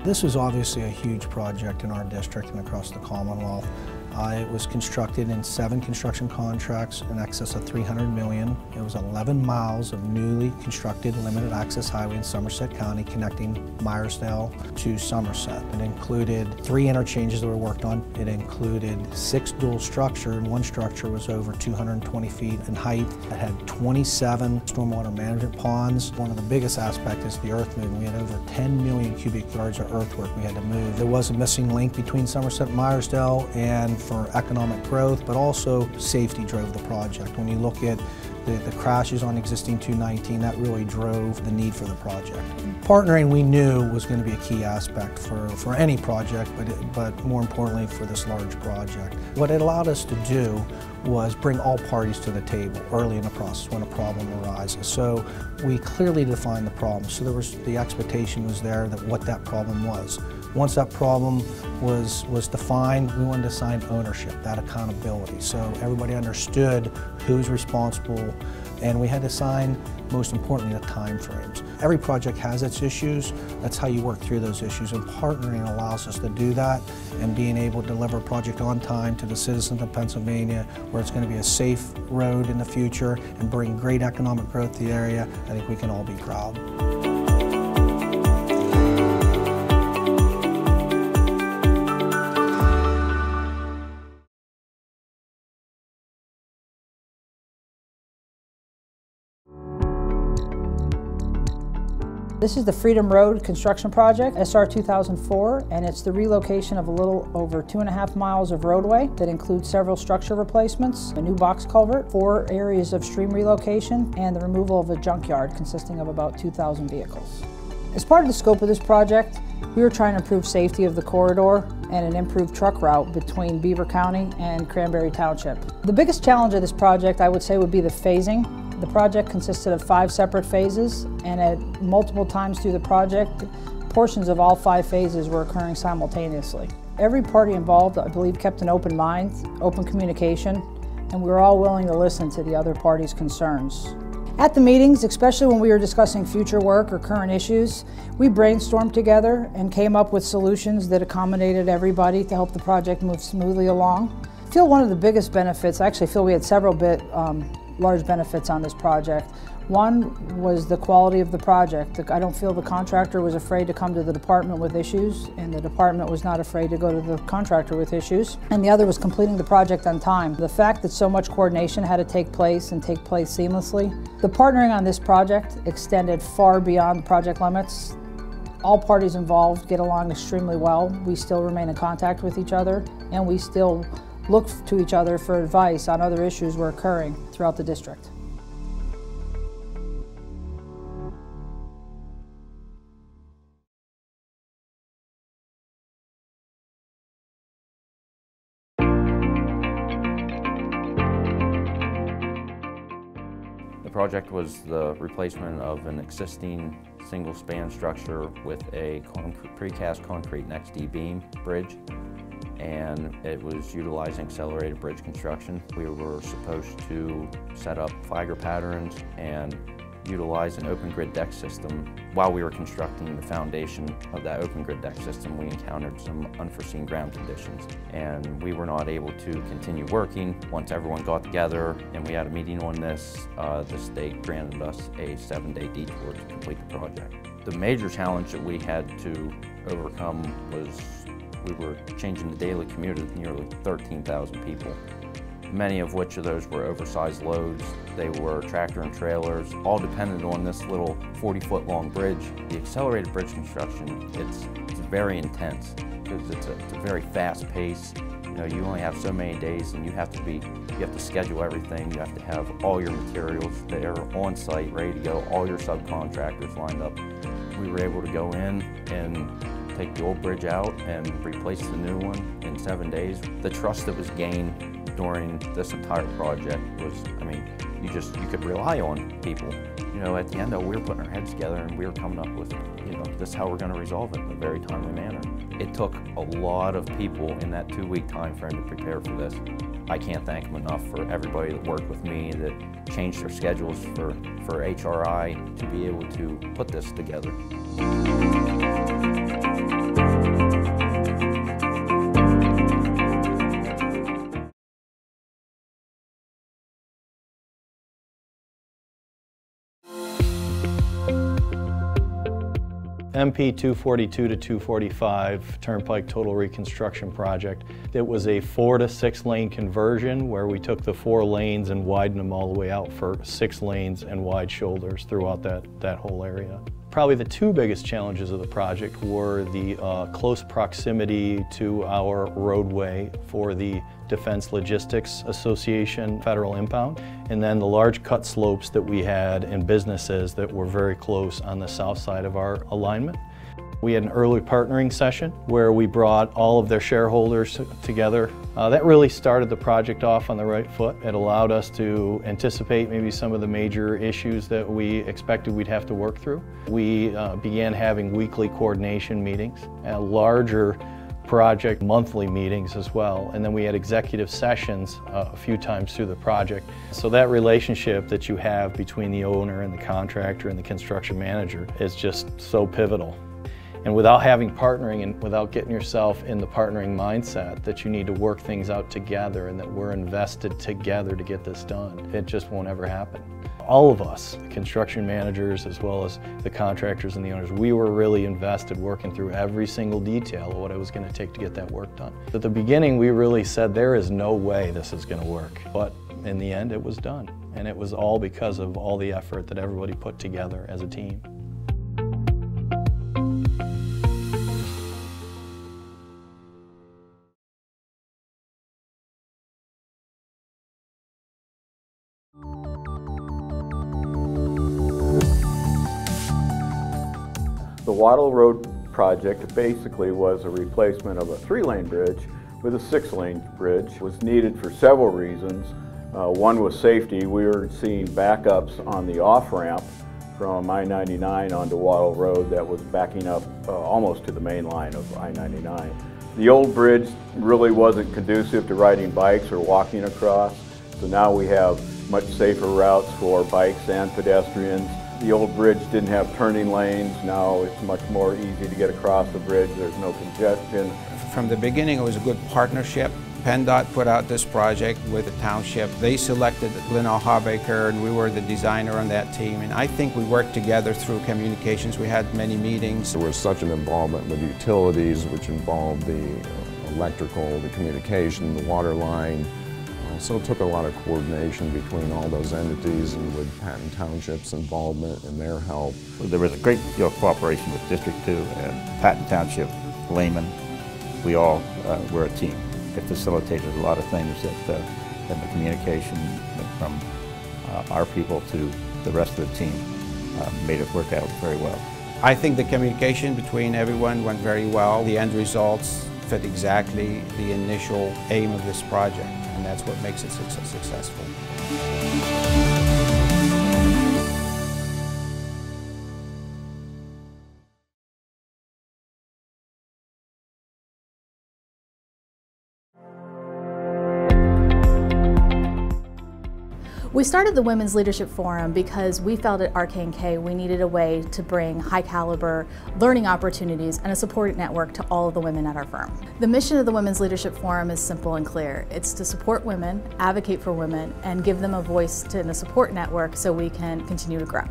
This was obviously a huge project in our district and across the Commonwealth. It was constructed in 7 construction contracts in excess of $300 million. It was 11 miles of newly constructed limited access highway in Somerset County connecting Myersdale to Somerset. It included 3 interchanges that were worked on. It included 6 dual structure, and one structure was over 220 feet in height. It had 27 stormwater management ponds. One of the biggest aspects is the earth movement. We had over 10 million cubic yards of earthwork we had to move. There was a missing link between Somerset and Myersdale, and for economic growth, but also safety drove the project. When you look at the crashes on existing 219, that really drove the need for the project. Partnering, we knew, was going to be a key aspect for any project, but more importantly for this large project. What it allowed us to do was bring all parties to the table early in the process when a problem arises. So we clearly defined the problem. So the expectation was there that what that problem was. Once that problem was defined, we wanted to assign ownership, that accountability. So everybody understood who's responsible, and we had to assign, most importantly, the time frames. Every project has its issues. That's how you work through those issues, and partnering allows us to do that, and being able to deliver a project on time to the citizens of Pennsylvania, where it's going to be a safe road in the future and bring great economic growth to the area. I think we can all be proud. This is the Freedom Road construction project, SR 2004, and it's the relocation of a little over 2.5 miles of roadway that includes several structure replacements, a new box culvert, 4 areas of stream relocation, and the removal of a junkyard consisting of about 2,000 vehicles. As part of the scope of this project, we were trying to improve safety of the corridor and an improved truck route between Beaver County and Cranberry Township. The biggest challenge of this project, I would say, would be the phasing. The project consisted of 5 separate phases, and at multiple times through the project, portions of all 5 phases were occurring simultaneously. Every party involved, I believe, kept an open mind, open communication, and we were all willing to listen to the other party's concerns. At the meetings, especially when we were discussing future work or current issues, we brainstormed together and came up with solutions that accommodated everybody to help the project move smoothly along. I feel one of the biggest benefits, I actually feel we had several large benefits on this project. One was the quality of the project. I don't feel the contractor was afraid to come to the department with issues, and the department was not afraid to go to the contractor with issues. And the other was completing the project on time. The fact that so much coordination had to take place and take place seamlessly. The partnering on this project extended far beyond the project limits. All parties involved get along extremely well. We still remain in contact with each other, and we still look to each other for advice on other issues were occurring throughout the district. The project was the replacement of an existing single-span structure with a precast concrete next D-beam bridge, and it was utilizing accelerated bridge construction. We were supposed to set up fiber patterns and utilize an open grid deck system. While we were constructing the foundation of that open grid deck system, we encountered some unforeseen ground conditions, and we were not able to continue working. Once everyone got together and we had a meeting on this, the state granted us a 7-day detour to complete the project. The major challenge that we had to overcome was we were changing the daily commute of nearly 13,000 people, many of which of those were oversized loads. They were tractor and trailers, all dependent on this little 40-foot long bridge. The accelerated bridge construction, it's very intense because it's a very fast pace. You know, you only have so many days, and you have to schedule everything. You have to have all your materials there on site, ready to go, all your subcontractors lined up. We were able to go in and take the old bridge out and replace the new one in 7 days. The trust that was gained during this entire project was, I mean, you could rely on people. You know, at the end, we were putting our heads together and we were coming up with, you know, this is how we're going to resolve it in a very timely manner. It took a lot of people in that 2-week time frame to prepare for this. I can't thank them enough for everybody that worked with me, that changed their schedules for HRI to be able to put this together. MP 242 to 245 Turnpike Total Reconstruction Project. It was a 4 to 6 lane conversion where we took the 4 lanes and widened them all the way out for 6 lanes and wide shoulders throughout that whole area. Probably the 2 biggest challenges of the project were the close proximity to our roadway for the Defense Logistics Association federal impound, and then the large cut slopes that we had in businesses that were very close on the south side of our alignment. We had an early partnering session where we brought all of their shareholders together. That really started the project off on the right foot. It allowed us to anticipate maybe some of the major issues that we expected we'd have to work through. We began having weekly coordination meetings, larger project monthly meetings as well, and then we had executive sessions a few times through the project. So that relationship that you have between the owner and the contractor and the construction manager is just so pivotal. And without having partnering and without getting yourself in the partnering mindset that you need to work things out together and that we're invested together to get this done, it just won't ever happen. All of us, the construction managers as well as the contractors and the owners, we were really invested working through every single detail of what it was going to take to get that work done. At the beginning we really said there is no way this is going to work, but in the end it was done. And it was all because of all the effort that everybody put together as a team. The Wattle Road project basically was a replacement of a 3-lane bridge with a 6-lane bridge. It was needed for several reasons. One was safety. We were seeing backups on the off-ramp from I-99 onto Wattle Road that was backing up almost to the main line of I-99. The old bridge really wasn't conducive to riding bikes or walking across, so now we have much safer routes for bikes and pedestrians. The old bridge didn't have turning lanes. Now it's much more easy to get across the bridge. There's no congestion. From the beginning, it was a good partnership. PennDOT put out this project with the township. They selected Glenn Harbaker, and we were the designer on that team. And I think we worked together through communications. We had many meetings. There was such an involvement with utilities, which involved the electrical, the communication, the water line. So it took a lot of coordination between all those entities and with Patton Township's involvement and their help. There was a great deal of cooperation with District 2 and Patton Township, Lehman. We all were a team. It facilitated a lot of things that and the communication from our people to the rest of the team made it work out very well. I think the communication between everyone went very well. The end results fit exactly the initial aim of this project, and that's what makes it successful. We started the Women's Leadership Forum because we felt at RK&K we needed a way to bring high caliber learning opportunities and a support network to all of the women at our firm. The mission of the Women's Leadership Forum is simple and clear. It's to support women, advocate for women, and give them a voice in a support network so we can continue to grow.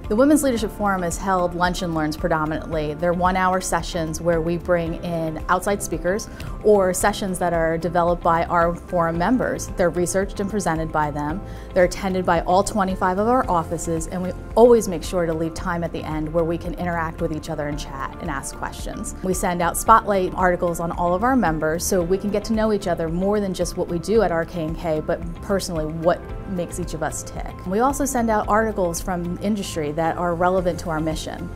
The Women's Leadership Forum has held lunch and learns predominantly. They're 1-hour sessions where we bring in outside speakers or sessions that are developed by our forum members. They're researched and presented by them. They're attended by all 25 of our offices, and we always make sure to leave time at the end where we can interact with each other and chat and ask questions. We send out spotlight articles on all of our members so we can get to know each other more than just what we do at RK&K, but personally what makes each of us tick. We also send out articles from industry that are relevant to our mission.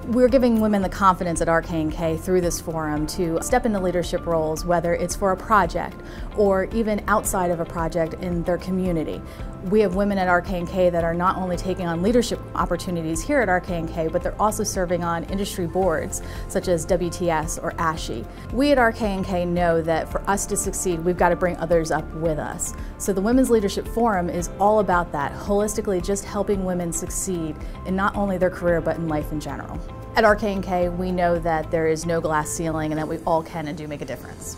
We're giving women the confidence at RK&K through this forum to step into leadership roles, whether it's for a project or even outside of a project in their community. We have women at RK&K that are not only taking on leadership opportunities here at RK&K, but they're also serving on industry boards such as WTS or ASHI. We at RK&K know that for us to succeed, we've got to bring others up with us. So the Women's Leadership Forum is all about that, holistically just helping women succeed in not only their career but in life in general. At RK&K, we know that there is no glass ceiling and that we all can and do make a difference.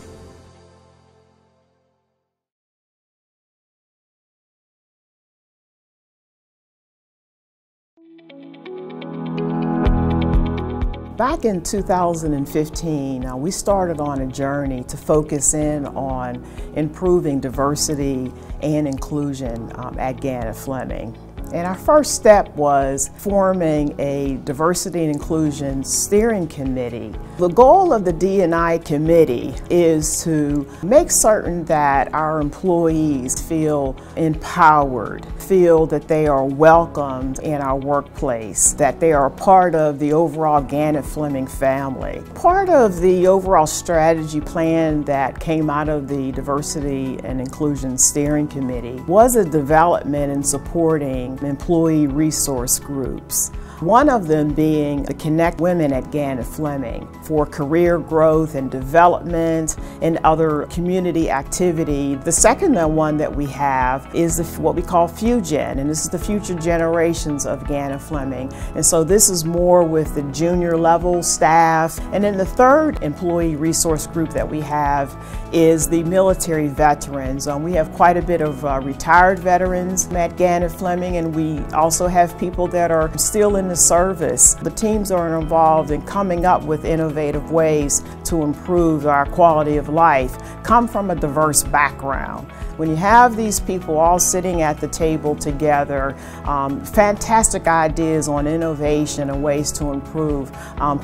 Back in 2015, we started on a journey to focus in on improving diversity and inclusion at Gannett Fleming. And our first step was forming a diversity and inclusion steering committee. The goal of the D&I committee is to make certain that our employees feel empowered, feel that they are welcomed in our workplace, that they are part of the overall Gannett Fleming family. Part of the overall strategy plan that came out of the Diversity and Inclusion Steering Committee was a development in supporting employee resource groups. One of them being the Connect Women at Gannett Fleming for career growth and development and other community activity. The second one that we have is what we call FuGen, and this is the future generations of Gannett Fleming. And so this is more with the junior level staff. And then the third employee resource group that we have is the military veterans. We have quite a bit of retired veterans at Gannett Fleming, and we also have people that are still in the service. The teams are involved in coming up with innovative ways to improve our quality of life, come from a diverse background. When you have these people all sitting at the table together, fantastic ideas on innovation and ways to improve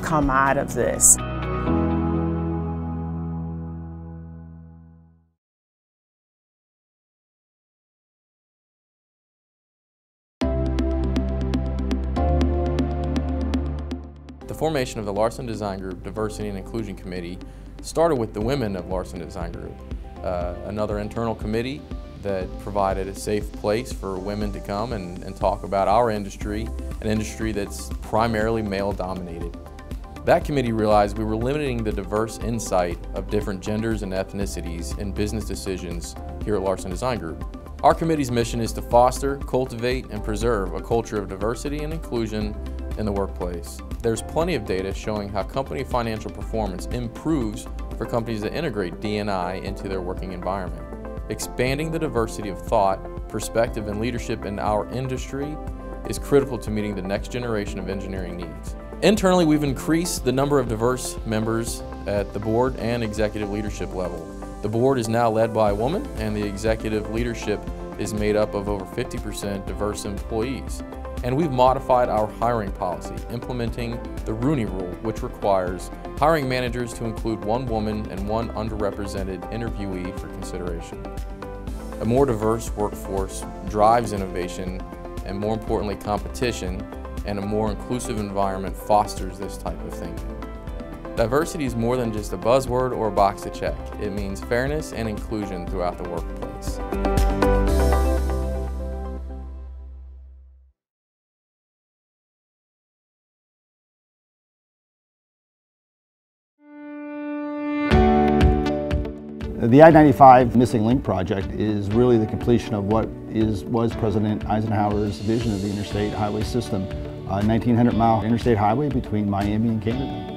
come out of this. The formation of the Larson Design Group Diversity and Inclusion Committee started with the women of Larson Design Group, another internal committee that provided a safe place for women to come and talk about our industry, an industry that's primarily male-dominated. That committee realized we were limiting the diverse insight of different genders and ethnicities in business decisions here at Larson Design Group. Our committee's mission is to foster, cultivate, and preserve a culture of diversity and inclusion in the workplace. There's plenty of data showing how company financial performance improves for companies that integrate D&I into their working environment. Expanding the diversity of thought, perspective, and leadership in our industry is critical to meeting the next generation of engineering needs. Internally, we've increased the number of diverse members at the board and executive leadership level. The board is now led by a woman, and the executive leadership is made up of over 50% diverse employees. And we've modified our hiring policy, implementing the Rooney Rule, which requires hiring managers to include one woman and one underrepresented interviewee for consideration. A more diverse workforce drives innovation and, more importantly, competition, and a more inclusive environment fosters this type of thinking. Diversity is more than just a buzzword or a box to check. It means fairness and inclusion throughout the workplace. The I-95 Missing Link project is really the completion of what was President Eisenhower's vision of the interstate highway system. A 1,900-mile interstate highway between Miami and Canada.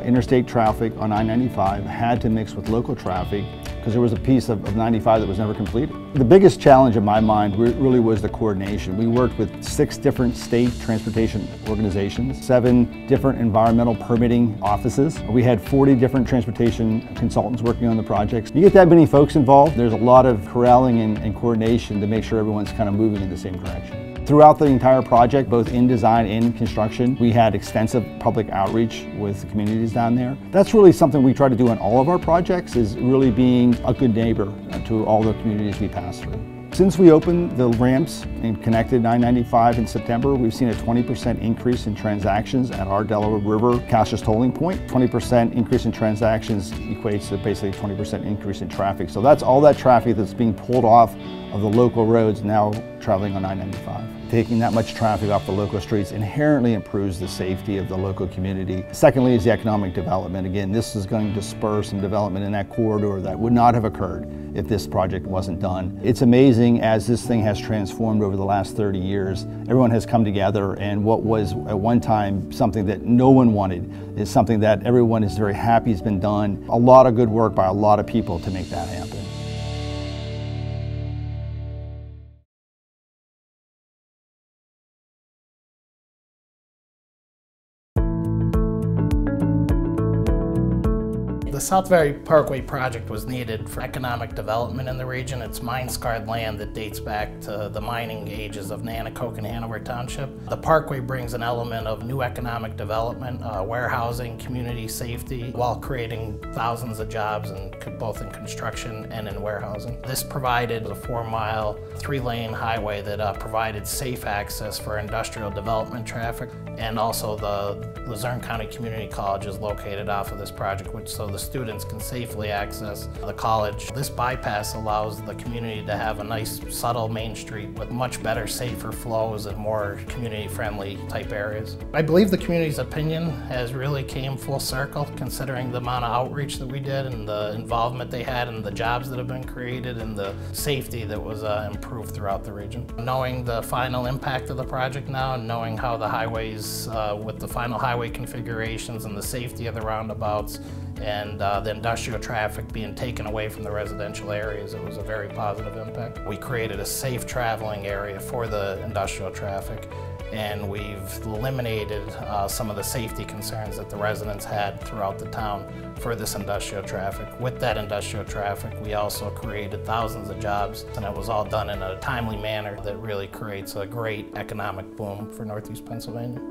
Interstate traffic on I-95 had to mix with local traffic because there was a piece of 95 that was never completed. The biggest challenge in my mind really was the coordination. We worked with 6 different state transportation organizations, 7 different environmental permitting offices. We had 40 different transportation consultants working on the projects. You get that many folks involved, there's a lot of corralling and coordination to make sure everyone's kind of moving in the same direction. Throughout the entire project, both in design and construction, we had extensive public outreach with the communities down there. That's really something we try to do on all of our projects, is really being a good neighbor to all the communities we pass through. Since we opened the ramps and connected I-95 in September, we've seen a 20% increase in transactions at our Delaware River Cassius tolling point. 20% increase in transactions equates to basically a 20% increase in traffic. So that's all that traffic that's being pulled off of the local roads now traveling on I-95. Taking that much traffic off the local streets inherently improves the safety of the local community. Secondly is the economic development. Again, this is going to spur some development in that corridor that would not have occurred if this project wasn't done. It's amazing as this thing has transformed over the last 30 years. Everyone has come together, and what was at one time something that no one wanted is something that everyone is very happy has been done. A lot of good work by a lot of people to make that happen. The South Valley Parkway project was needed for economic development in the region. It's mine-scarred land that dates back to the mining ages of Nanticoke and Hanover Township. The parkway brings an element of new economic development, warehousing, community safety, while creating thousands of jobs both in construction and in warehousing. This provided a 4-mile, 3-lane highway that provided safe access for industrial development traffic, and also the Luzerne County Community College is located off of this project, so the students can safely access the college. This bypass allows the community to have a nice, subtle main street with much better, safer flows and more community-friendly type areas. I believe the community's opinion has really came full circle, considering the amount of outreach that we did and the involvement they had and the jobs that have been created and the safety that was improved throughout the region. Knowing the final impact of the project now and knowing how the highways, with the final highway configurations and the safety of the roundabouts and the industrial traffic being taken away from the residential areas, it was a very positive impact. We created a safe traveling area for the industrial traffic, and we've eliminated some of the safety concerns that the residents had throughout the town for this industrial traffic. With that industrial traffic, we also created thousands of jobs, and it was all done in a timely manner that really creates a great economic boom for Northeast Pennsylvania.